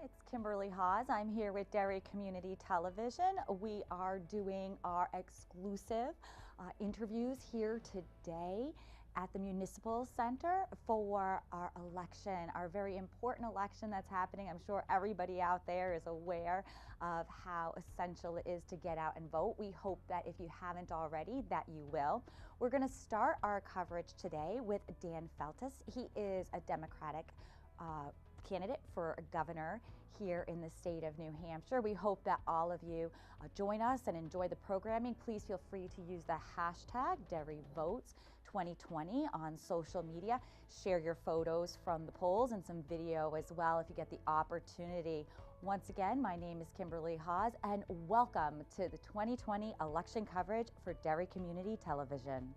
It's Kimberly Hawes. I'm here with Derry Community Television. We are doing our exclusive interviews here today at the Municipal Center for our election, our very important election that's happening. I'm sure everybody out there is aware of how essential it is to get out and vote. We hope that if you haven't already, that you will. We're going to start our coverage today with Dan Feltus. He is a Democratic candidate for governor here in the state of New Hampshire. We hope that all of you join us and enjoy the programming. Please feel free to use the hashtag DerryVotes2020 on social media. Share your photos from the polls and some video as well if you get the opportunity. Once again, my name is Kimberly Hawes, and welcome to the 2020 election coverage for Derry Community Television.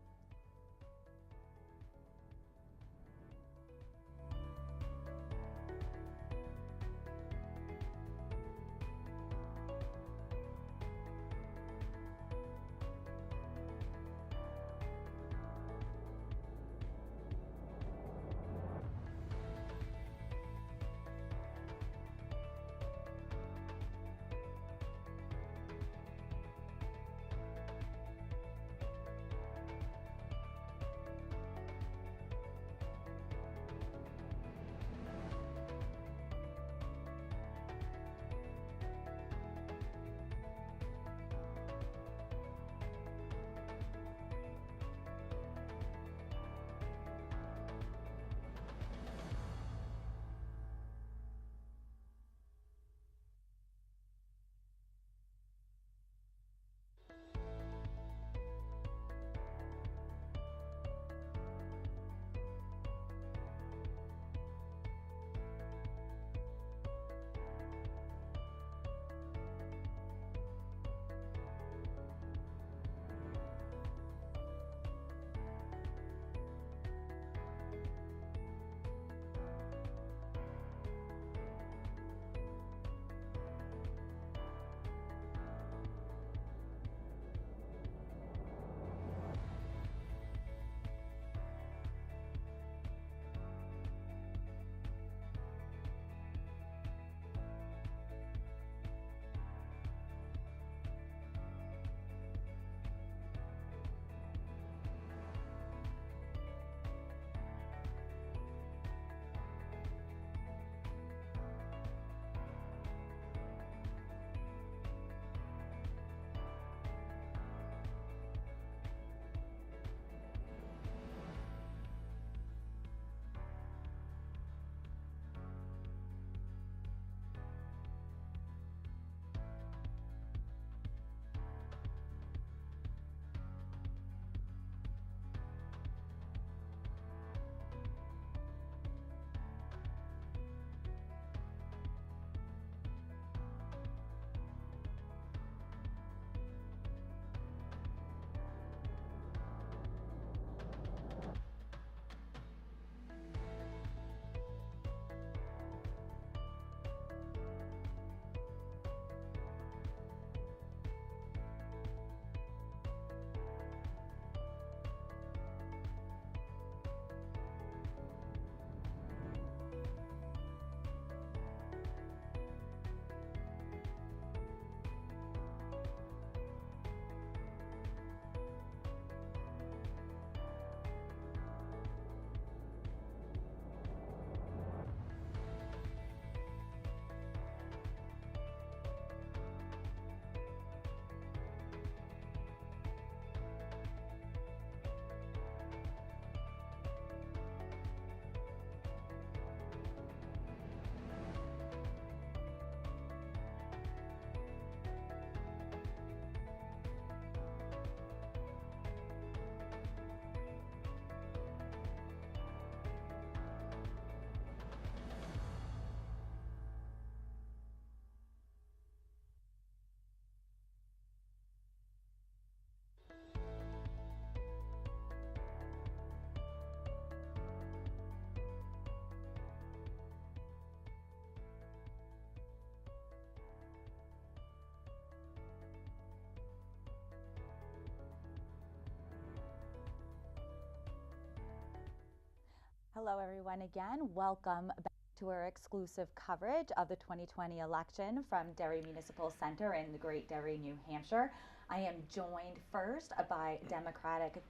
Hello everyone again. Welcome back to our exclusive coverage of the 2020 election from Derry Municipal Center in the Great Derry, New Hampshire. I am joined first by Democratic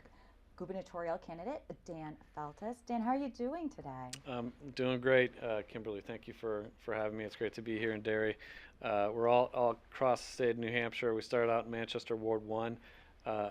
gubernatorial candidate Dan Feltus. Dan, how are you doing today? I'm doing great, Kimberly. Thank you for having me. It's great to be here in Derry. We're all across the state of New Hampshire. We started out in Manchester, Ward 1.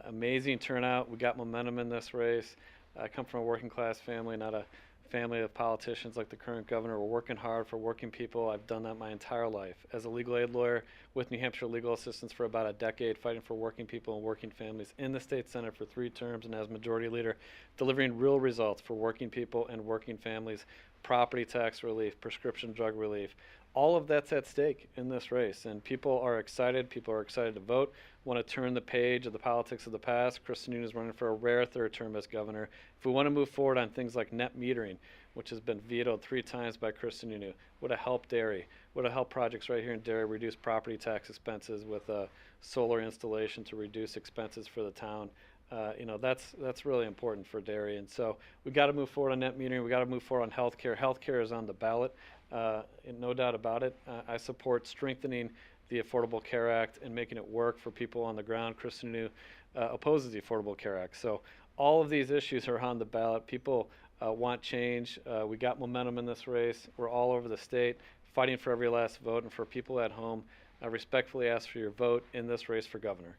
Amazing turnout. We got momentum in this race. I come from a working class family, not a family of politicians like the current governor. We're working hard for working people. I've done that my entire life. As a legal aid lawyer with New Hampshire Legal Assistance for about a decade, fighting for working people and working families in the state Senate for 3 terms, and as majority leader, delivering real results for working people and working families, property tax relief, prescription drug relief. All of that's at stake in this race, and people are excited. People are excited to vote, want to turn the page of the politics of the past. Chris Sununu is running for a rare 3rd term as governor. If we want to move forward on things like net metering, which has been vetoed 3 times by Chris Sununu, would have helped Derry, would have helped projects right here in Derry reduce property tax expenses with a solar installation to reduce expenses for the town. That's really important for Derry, and so we got to move forward on net metering. We got to move forward on healthcare. Healthcare is on the ballot, no doubt about it. I support strengthening the Affordable Care Act and making it work for people on the ground. Chris Sununu opposes the Affordable Care Act, so all of these issues are on the ballot. People want change. We got momentum in this race. We're all over the state fighting for every last vote, and for people at home, I respectfully ask for your vote in this race for governor.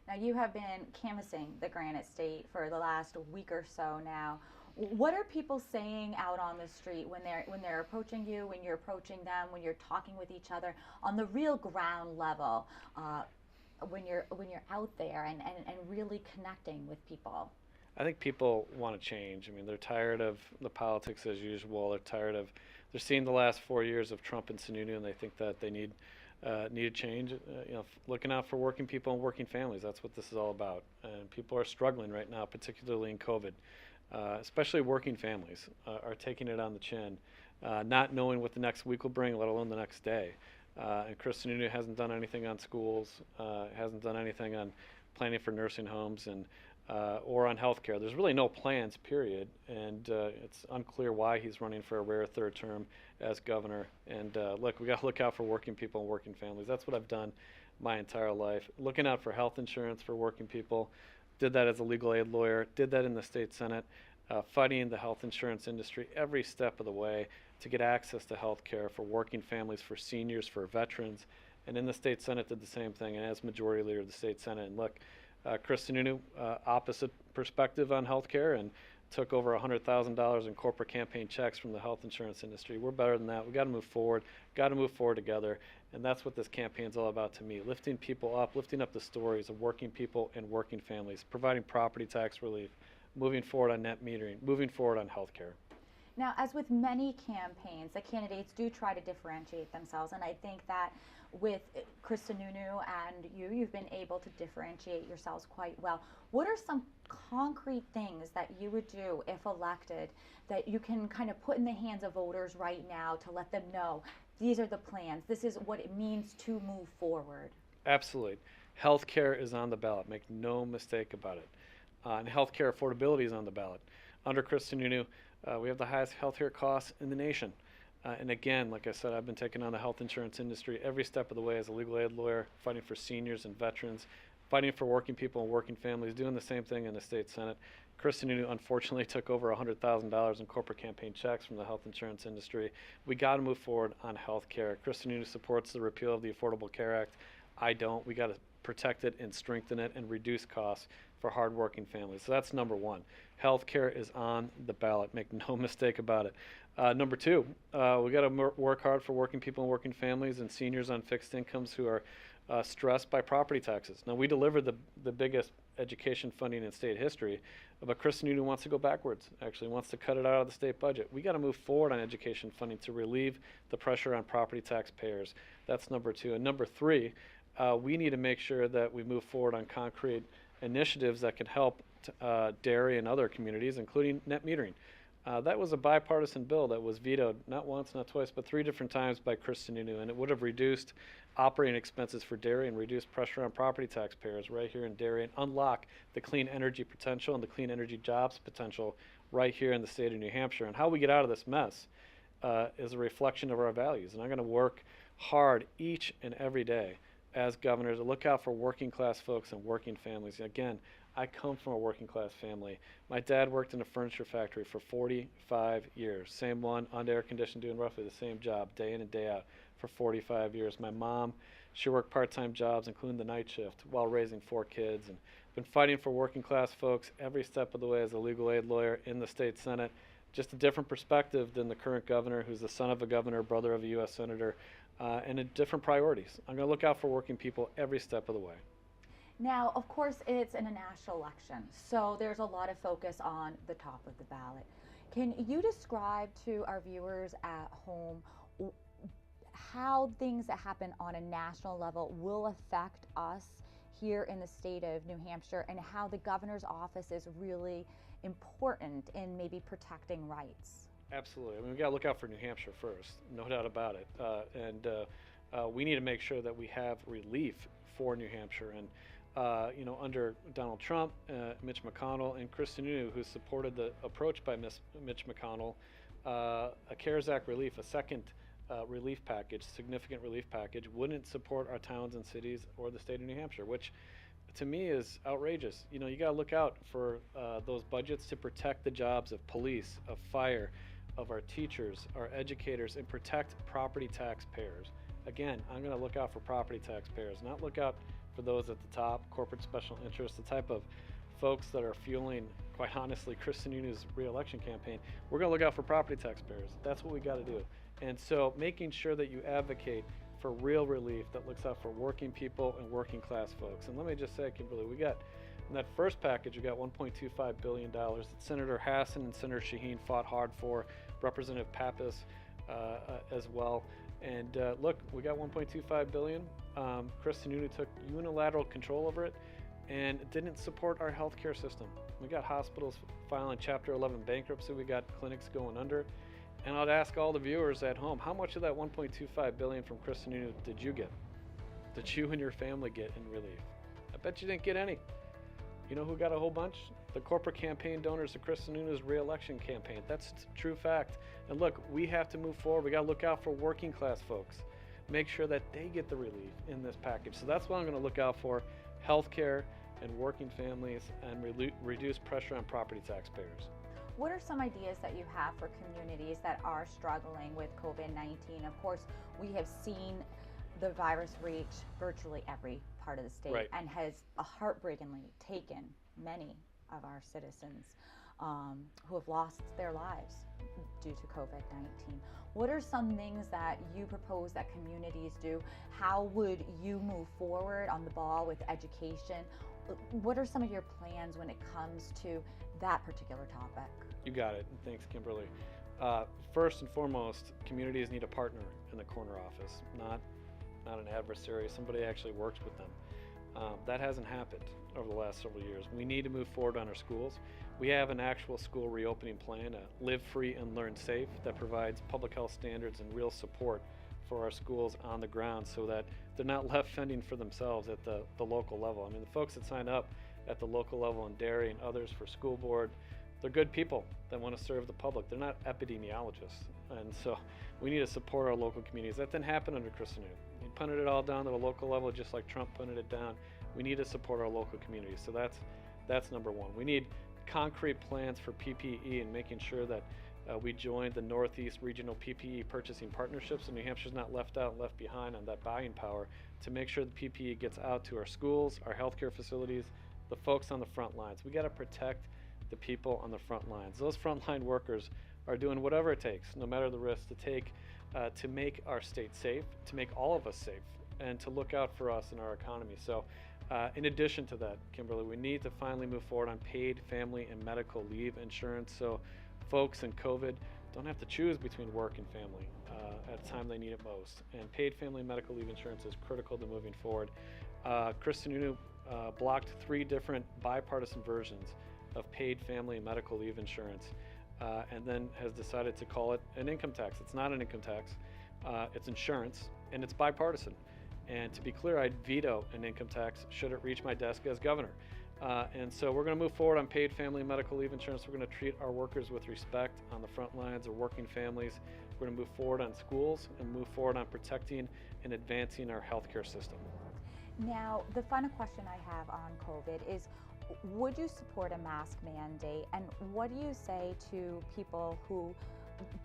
Now, you have been canvassing the Granite State for the last week or so now. What are people saying out on the street when they're approaching you, when you're approaching them, when you're talking with each other on the real ground level, when you're out there and really connecting with people? I think people want to change. I mean, they're tired of the politics as usual. They're seeing the last 4 years of Trump and Sununu, and they think that they need a change. Looking out for working people and working families. That's what this is all about. And people are struggling right now, particularly in COVID. Especially working families are taking it on the chin, not knowing what the next week will bring, let alone the next day. And Chris Sununu hasn't done anything on schools, hasn't done anything on planning for nursing homes and or on healthcare. There's really no plans, period, and it's unclear why he's running for a rare 3rd term as governor. And look, we got to look out for working people and working families. That's what I've done my entire life. Looking out for health insurance for working people. Did that as a legal aid lawyer. Did that in the state Senate, fighting the health insurance industry every step of the way to get access to health care for working families, for seniors, for veterans. And in the state Senate did the same thing, and as majority leader of the state Senate. And look, Chris Sununu, opposite perspective on health care, and took over $100,000 in corporate campaign checks from the health insurance industry. We're better than that. We got to move forward. Got to move forward together, and that's what this campaign's all about to me: lifting people up, lifting up the stories of working people and working families, providing property tax relief, moving forward on net metering, moving forward on health care. Now, as with many campaigns, the candidates do try to differentiate themselves, and I think that with Chris Sununu and you've been able to differentiate yourselves quite well. What are some concrete things that you would do if elected that you can kind of put in the hands of voters right now to let them know these are the plans, this is what it means to move forward? Absolutely. Healthcare is on the ballot. Make no mistake about it. And healthcare affordability is on the ballot. Under Chris Sununu, we have the highest healthcare costs in the nation. And again, like I said, I've been taking on the health insurance industry every step of the way as a legal aid lawyer, fighting for seniors and veterans, fighting for working people and working families, doing the same thing in the state Senate. Chris Sununu unfortunately took over $100,000 in corporate campaign checks from the health insurance industry. We got to move forward on health care. Chris Sununu supports the repeal of the Affordable Care Act. I don't. We got to protect it and strengthen it and reduce costs for hardworking families. So that's number one. Healthcare is on the ballot. Make no mistake about it. Number two, we got to work hard for working people and working families and seniors on fixed incomes who are stressed by property taxes. Now, we delivered the biggest education funding in state history, but Chris Sununu wants to go backwards, actually wants to cut it out of the state budget. We got to move forward on education funding to relieve the pressure on property taxpayers. That's number two. And number three, we need to make sure that we move forward on concrete initiatives that can help Derry and other communities, including net metering. That was a bipartisan bill that was vetoed not once, not twice, but 3 different times by Chris Sununu, and it would have reduced operating expenses for Derry and reduced pressure on property taxpayers right here in Derry and unlock the clean energy potential and the clean energy jobs potential right here in the state of New Hampshire. And how we get out of this mess is a reflection of our values. And I'm going to work hard each and every day as governor to look out for working class folks and working families. Again, I come from a working class family. My dad worked in a furniture factory for 45 years. Same one, under air conditioned, doing roughly the same job day in and day out for 45 years. My mom, she worked part-time jobs, including the night shift, while raising 4 kids. And been fighting for working class folks every step of the way as a legal aid lawyer in the state Senate. Just a different perspective than the current governor, who's the son of a governor, brother of a U.S. senator, and a different priorities. I'm going to look out for working people every step of the way. Now, of course, it's in a national election, so there's a lot of focus on the top of the ballot. Can you describe to our viewers at home how things that happen on a national level will affect us here in the state of New Hampshire, and how the governor's office is really important in maybe protecting rights? Absolutely. I mean, we got to look out for New Hampshire first, no doubt about it. We need to make sure that we have relief for New Hampshire. And under Donald Trump, Mitch McConnell, and Chris Sununu, who supported the approach by Mitch McConnell, a CARES Act relief, a second relief package, significant relief package, wouldn't support our towns and cities or the state of New Hampshire, which to me is outrageous. You got to look out for those budgets to protect the jobs of police, of fire, of our teachers, our educators, and protect property taxpayers. Again, I'm going to look out for property taxpayers, not look out for those at the top, corporate special interests, the type of folks that are fueling, quite honestly, Chris Sununu's re-election campaign. We're going to look out for property taxpayers. That's what we got to do. And so making sure that you advocate for real relief that looks out for working people and working class folks. And let me just say, Kimberly, we got, in that first package, we got $1.25 billion that Senator Hassan and Senator Shaheen fought hard for, Representative Pappas as well. And look, we got $1.25 billion. Chris Sununu took unilateral control over it and didn't support our healthcare system. We got hospitals filing Chapter 11 bankruptcy. We got clinics going under. And I'd ask all the viewers at home, how much of that $1.25 billion from Chris Sununu did you get? Did you and your family get in relief? I bet you didn't get any. You know who got a whole bunch? The corporate campaign donors of Chris Sununu's re-election campaign. That's true fact. And look, we have to move forward. We got to look out for working class folks. Make sure that they get the relief in this package. So that's what I'm going to look out for: healthcare and working families, and reduce pressure on property taxpayers. What are some ideas that you have for communities that are struggling with COVID-19? Of course, we have seen the virus reach virtually every part of the state, right, and has heartbreakingly taken many of our citizens who have lost their lives due to COVID-19. What are some things that you propose that communities do? How would you move forward on the ball with education? What are some of your plans when it comes to that particular topic? You got it. Thanks, Kimberly. First and foremost, communities need a partner in the corner office, not an adversary, somebody actually works with them. That hasn't happened over the last several years. We need to move forward on our schools. We have an actual school reopening plan, Live Free and Learn Safe, that provides public health standards and real support for our schools on the ground so that they're not left fending for themselves at the local level. I mean, the folks that sign up at the local level in Derry and others for school board, they're good people that want to serve the public. They're not epidemiologists. And so we need to support our local communities. That didn't happen under Chris Sununu. He punted it all down to the local level, just like Trump punted it down. We need to support our local communities. So that's number one. We need concrete plans for PPE and making sure that we join the Northeast Regional PPE purchasing partnerships, and New Hampshire's not left out and left behind on that buying power to make sure the PPE gets out to our schools, our healthcare facilities, the folks on the front lines. We got to protect the people on the front lines. Those frontline workers are doing whatever it takes, no matter the risk, to make our state safe, to make all of us safe, and to look out for us and our economy. So in addition to that, Kimberly, we need to finally move forward on paid family and medical leave insurance so folks in COVID don't have to choose between work and family at the time they need it most. And paid family and medical leave insurance is critical to moving forward. Chris Sununu blocked 3 different bipartisan versions of paid family and medical leave insurance, and then has decided to call it an income tax. It's not an income tax, it's insurance, and it's bipartisan. And to be clear, I'd veto an income tax should it reach my desk as governor. And so we're going to move forward on paid family and medical leave insurance. We're going to treat our workers with respect on the front lines of working families. We're going to move forward on schools and move forward on protecting and advancing our healthcare system. Now, the final question I have on COVID is, would you support a mask mandate? And what do you say to people who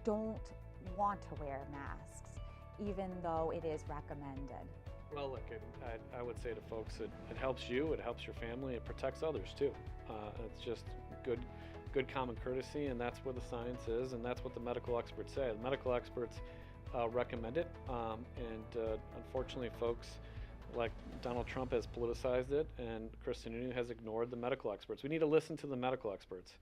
don't want to wear masks, even though it is recommended? Well, look, I would say to folks that it helps you, it helps your family, it protects others too. It's just good common courtesy, and that's where the science is, and that's what the medical experts say. The medical experts recommend it, and unfortunately, folks like Donald Trump has politicized it, and Chris Sununu has ignored the medical experts. We need to listen to the medical experts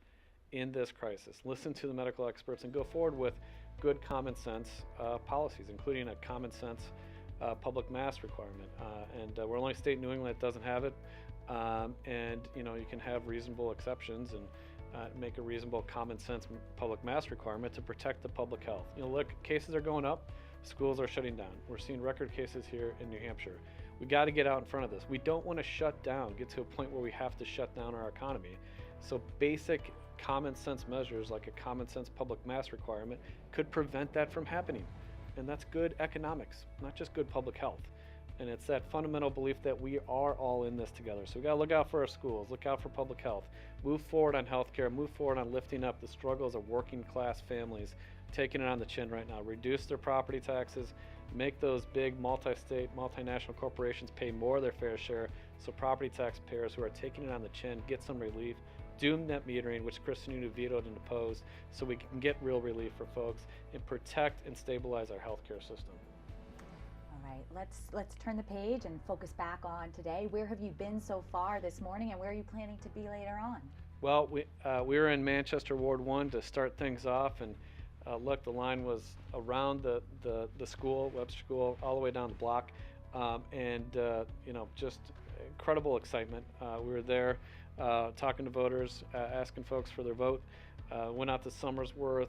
in this crisis. Listen to the medical experts and go forward with good common sense policies, including a common sense public mask requirement. And we're the only state in New England that doesn't have it. And you can have reasonable exceptions and make a reasonable common sense public mask requirement to protect the public health. Look, cases are going up, schools are shutting down. We're seeing record cases here in New Hampshire. We got to get out in front of this. We don't want to shut down, get to a point where we have to shut down our economy. So basic common sense measures like a common sense public mask requirement could prevent that from happening. And that's good economics, not just good public health. And it's that fundamental belief that we are all in this together. So we got to look out for our schools, look out for public health, move forward on healthcare, move forward on lifting up the struggles of working class families, taking it on the chin right now, reduce their property taxes, make those big multi-state, multinational corporations pay more of their fair share, so property taxpayers who are taking it on the chin get some relief. Do net metering, which Chris Sununu vetoed and opposed, so we can get real relief for folks and protect and stabilize our healthcare system. All right, let's turn the page and focus back on today. Where have you been so far this morning, and where are you planning to be later on? Well, we were in Manchester Ward 1 to start things off, and look, the line was around the school, Webster School, all the way down the block, and just incredible excitement. We were there talking to voters, asking folks for their vote. Went out to Somersworth,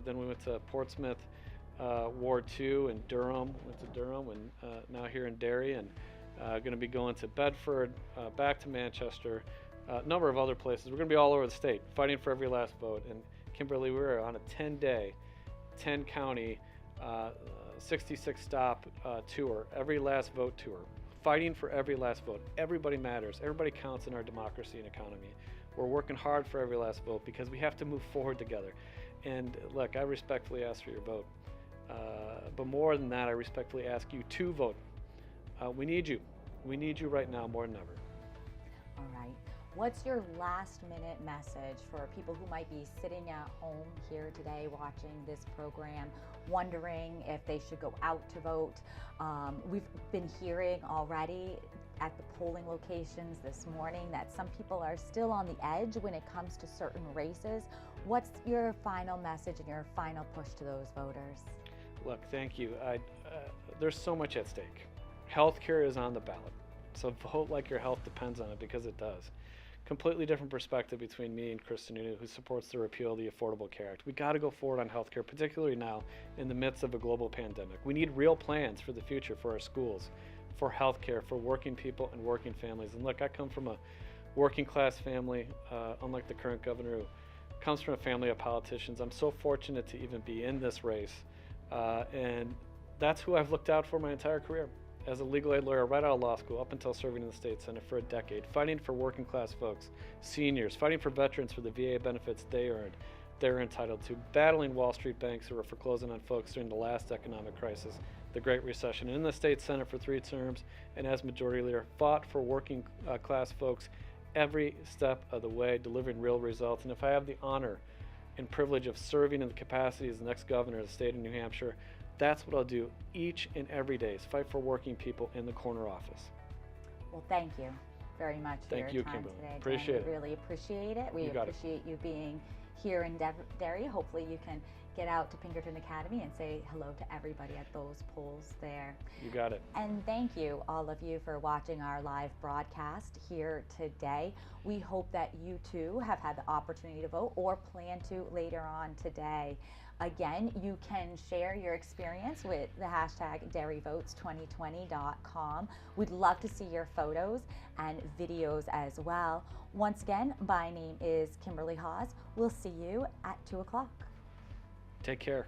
then we went to Portsmouth, Ward 2 and Durham, went to Durham, and now here in Derry, and going to be going to Bedford, back to Manchester, a number of other places. We're going to be all over the state, fighting for every last vote. And Kimberly, we were on a 10-day, 10-county, 66-stop tour, every last vote tour, fighting for every last vote. Everybody matters. Everybody counts in our democracy and economy. We're working hard for every last vote because we have to move forward together. And look, I respectfully ask for your vote. But more than that, I respectfully ask you to vote. We need you. We need you right now more than ever. All right. What's your last minute message for people who might be sitting at home here today watching this program, wondering if they should go out to vote? We've been hearing already at the polling locations this morning that some people are still on the edge when it comes to certain races. What's your final message and your final push to those voters? Look, thank you. There's so much at stake. Healthcare is on the ballot. So vote like your health depends on it, because it does. Completely different perspective between me and Chris Sununu, who supports the repeal of the Affordable Care Act. We got to go forward on healthcare, particularly now in the midst of a global pandemic. We need real plans for the future, for our schools, for healthcare, for working people and working families. And look, I come from a working class family, unlike the current governor who comes from a family of politicians. I'm so fortunate to even be in this race. And that's who I've looked out for my entire career. As a legal aid lawyer right out of law school, up until serving in the state senate for a decade, fighting for working class folks, seniors, fighting for veterans for the VA benefits they earned, they're entitled to, battling Wall Street banks who were foreclosing on folks during the last economic crisis, the Great Recession, in the state senate for 3 terms, and as majority leader, fought for working class folks every step of the way, delivering real results. And if I have the honor and privilege of serving in the capacity as the next governor of the state of New Hampshire, that's what I'll do each and every day, is fight for working people in the corner office. Well, thank you very much for your time Kimberly. today. Appreciate it. We really appreciate it. We appreciate you being here in Derry. Hopefully you can get out to Pinkerton Academy and say hello to everybody at those polls there. You got it. And thank you, all of you, for watching our live broadcast here today. We hope that you too have had the opportunity to vote or plan to later on today. Again, you can share your experience with the hashtag DerryVotes2020.com. We'd love to see your photos and videos as well. Once again, my name is Kimberly Hawes. We'll see you at 2 o'clock. Take care.